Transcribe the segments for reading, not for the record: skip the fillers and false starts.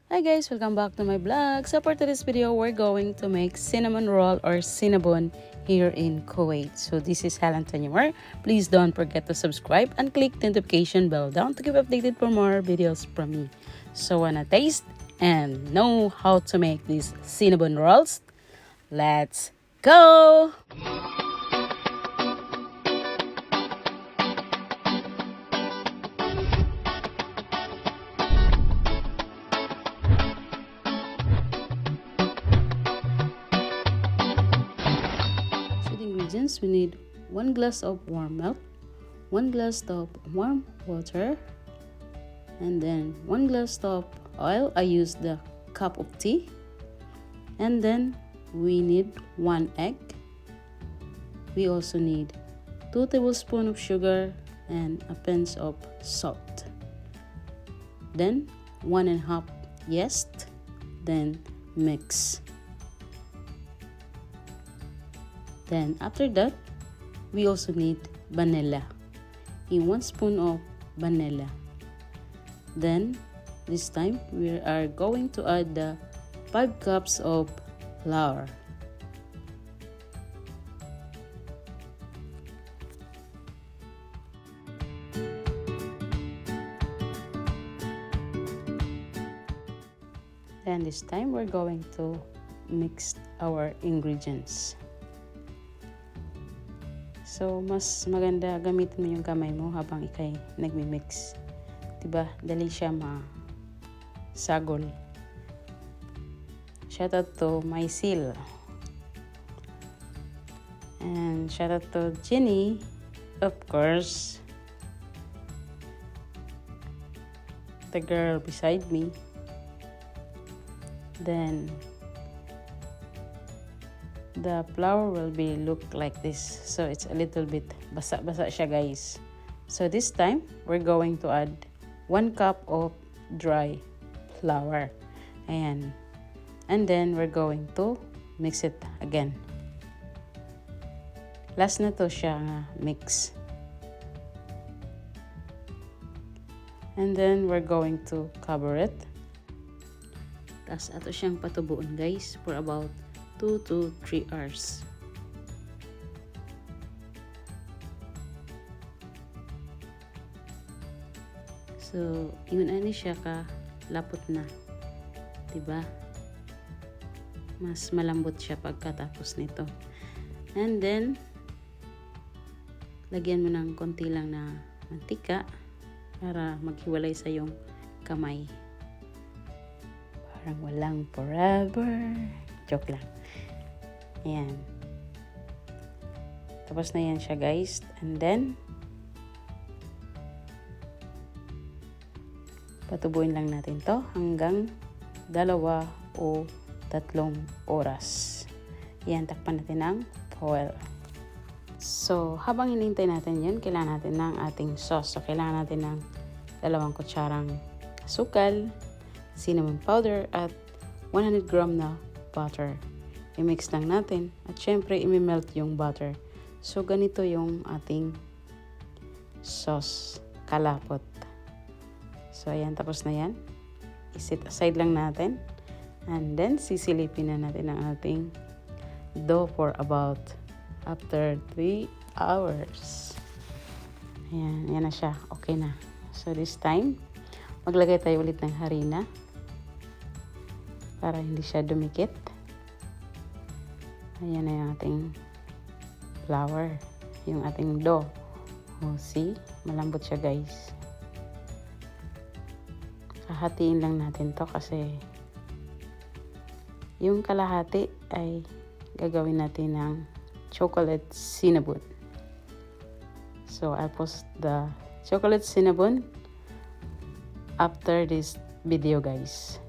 Hi guys, welcome back to my vlog. So for today's video, we're going to make cinnamon roll or cinnabon here in Kuwait. So this is Helen Tanyamar. Please don't forget to subscribe and click the notification bell down to keep updated for more videos from me. So wanna taste and know how to make these cinnamon rolls? Let's go! We need 1 glass of warm milk, 1 glass of warm water, and then 1 glass of oil. I use the cup of tea. And then we need 1 egg. We also need 2 tablespoons of sugar and a pinch of salt. Then 1.5 yeast. Then mix. Then after that, we also need vanilla. 1 spoon of vanilla. Then this time we are going to add the 5 cups of flour. Then this time we're going to mix our ingredients. So, mas maganda gamitin mo yung kamay mo habang ikay nagmi-mix. Diba? Dali siya masagol. Shout out to my seal. And shout out to Jenny, of course. The girl beside me. Then the flour will be look like this, so it's a little bit basa-basa siya guys. So this time we're going to add 1 cup of dry flour. Ayan. And then we're going to mix it again. Last na to siya mix. And then we're going to cover it. Tas ato siyang patubuon guys for about 2 to 3 hours. So, yun ani siya ka lapot na. Diba? Mas malambot siya pagkatapos nito. And then, lagyan mo ng konti lang na mantika para maghiwalay sa yung kamay. Parang walang forever. Joke lang. Ayan. Tapos na yan siya guys. And then, patubuin lang natin to hanggang 2 o 3 oras. Ayan, takpan natin ng foil. So, habang hinintay natin yan, kailangan natin ng ating sauce. So, kailangan natin ng 2 kutsarang asukal, cinnamon powder, at 100 gram na butter. I-mix lang natin at syempre i-melt yung butter. So ganito yung ating sauce kalapot. So ayan, tapos na yan. I-set aside lang natin and then sisilipin na natin ang ating dough for about after 3 hours. Ayan, yan na siya. Okay na. So this time maglagay tayo ulit ng harina para hindi siya dumikit. Ayan na yung ating flour, yung ating dough. Oh, see? Malambot siya guys. Hahatiin lang natin to kasi yung kalahati ay gagawin natin ng chocolate cinnabon. So, I'll post the chocolate cinnabon after this video guys.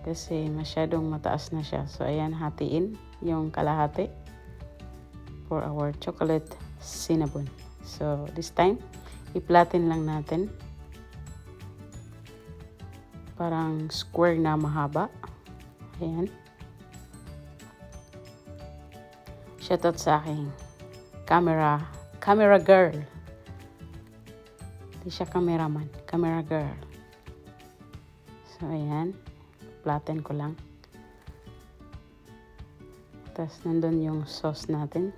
Kasi masyadong mataas na siya. So, ayan, hatiin yung kalahati for our chocolate cinnabon. So, this time, i-flatten lang natin. Parang square na mahaba. Ayan. Shoutout sa aking camera girl. Di siya cameraman, camera girl. So, ayan. Flatten ko lang. Tapos, nandun yung sauce natin.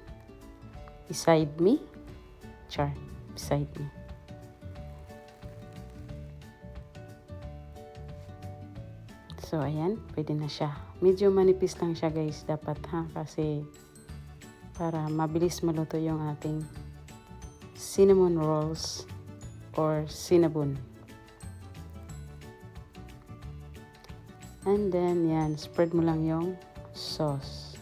Beside me. Char. Beside me. So, ayan. Pwede na siya. Medyo manipis lang siya, guys. Dapat, ha? Kasi, para mabilis maluto yung ating cinnamon rolls or cinnabon. And then, yan. Spread mo lang yung sauce.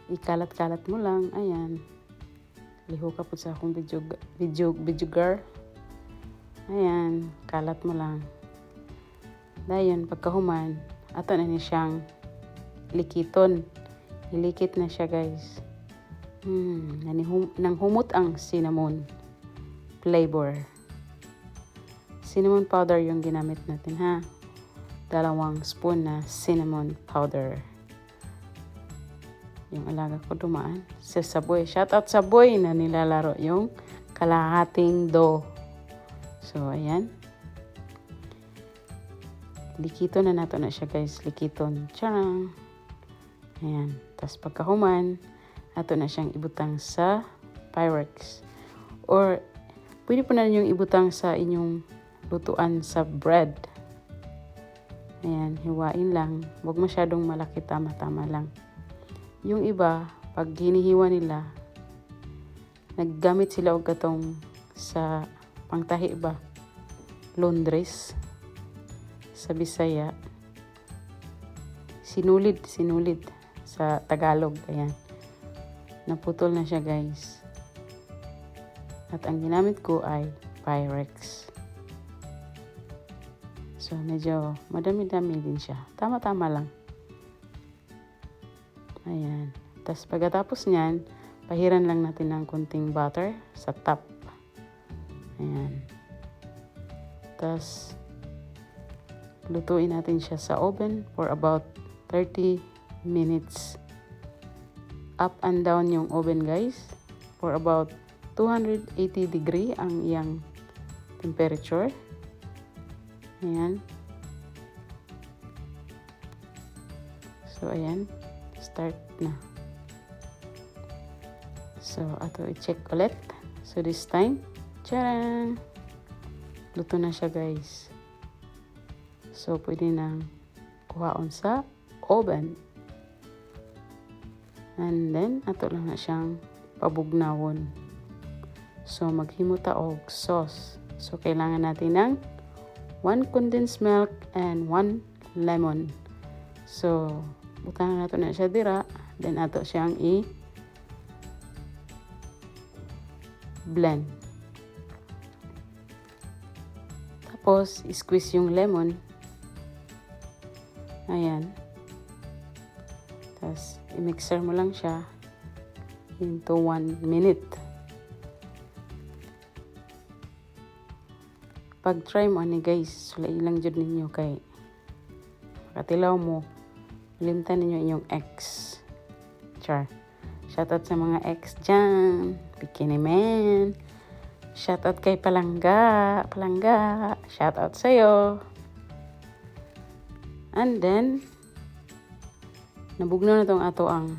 Ikalat-kalat mo lang. Ayan. Liho ka po sa akong bijugar. Ayan. Kalat mo lang. Dayon, pagkahuman, ato na ni siyang likiton. Ilikit na siya, guys. Nang humot ang cinnamon flavor. Cinnamon powder yung ginamit natin, ha? 2 spoon na cinnamon powder. Yung alaga ko dumaan sa Saboy. Shout out Saboy na nilalaro yung kalahating dough. So, ayan. Likito na nato na siya, guys. Likiton. Tiyarang. Ayan. Tapos pagkahuman, ato na siyang ibutang sa Pyrex. Or, pwede po na yung ibutang sa inyong lutuan sa bread. Ayan. Hiwain lang. Huwag masyadong malaki. Tama-tama lang. Yung iba, pag hinihiwa nila, naggamit sila og katong sa pangtahi ba? Laundries. Sa Bisaya. Sinulid sa Tagalog. Ayan. Naputol na siya, guys. At ang ginamit ko ay Pyrex. So, medyo madami-dami din siya. Tama-tama lang. Ayan. Tapos pagkatapos niyan, pahiran lang natin ng konting butter sa top. Ayan. Tapos, lutuin natin siya sa oven for about 30 minutes. Up and down yung oven, guys. For about 280 degree ang iyang temperature. Ayan. So, ayan. Start na. So, ato i-check ulit. So, this time, tcharan! Luto na siya, guys. So, pwede nang kuhaon sa oven. And then, ato lang na siyang pabugnawon. So, maghimota og sauce. So, kailangan natin ng 1 condensed milk and 1 lemon. So, butahan nato na siya dira. Then, ato siyang i-blend. Tapos, squeeze yung lemon. Ayan. Tapos, i-mixer mo lang siya into 1 minute. Pag-try mo ani, guys, sulay lang jud ninyo kay makatilaw mo. Limtan ninyo inyong ex. Char. Shoutout sa mga ex dyan. Bikini man. Shoutout kay Palangga. Palangga. Shoutout sa'yo. And then, nabugno na itong ato ang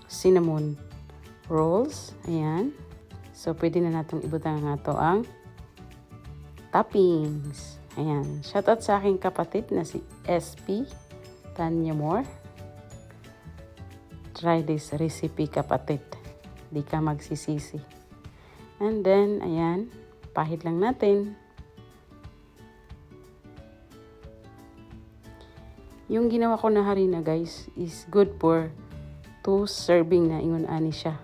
cinnamon rolls. Ayan. So, pwede na natong ibutang ang ato ang toppings. Ayan. Shoutout sa aking kapatid na si SP Tanya Moore. Try this recipe, kapatid. Di ka magsisisi. And then, ayan. Pahid lang natin. Yung ginawa ko na harina, guys, is good for 2 serving na ingon ani siya.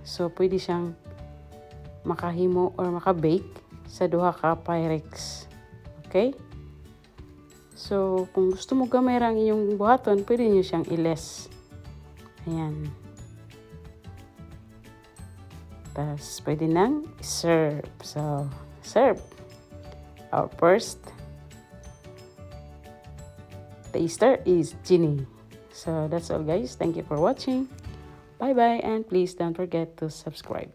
So, pwede siyang makahimo or makabake sa 2 ka Pyrex. Okay? So, kung gusto mo gamay rang iyong buhaton, pwede nyo siyang i-less. Ayan. Tapos, pwede nang serve. So, serve. Our first taster is Ginny. So, that's all, guys. Thank you for watching. Bye-bye, and please don't forget to subscribe.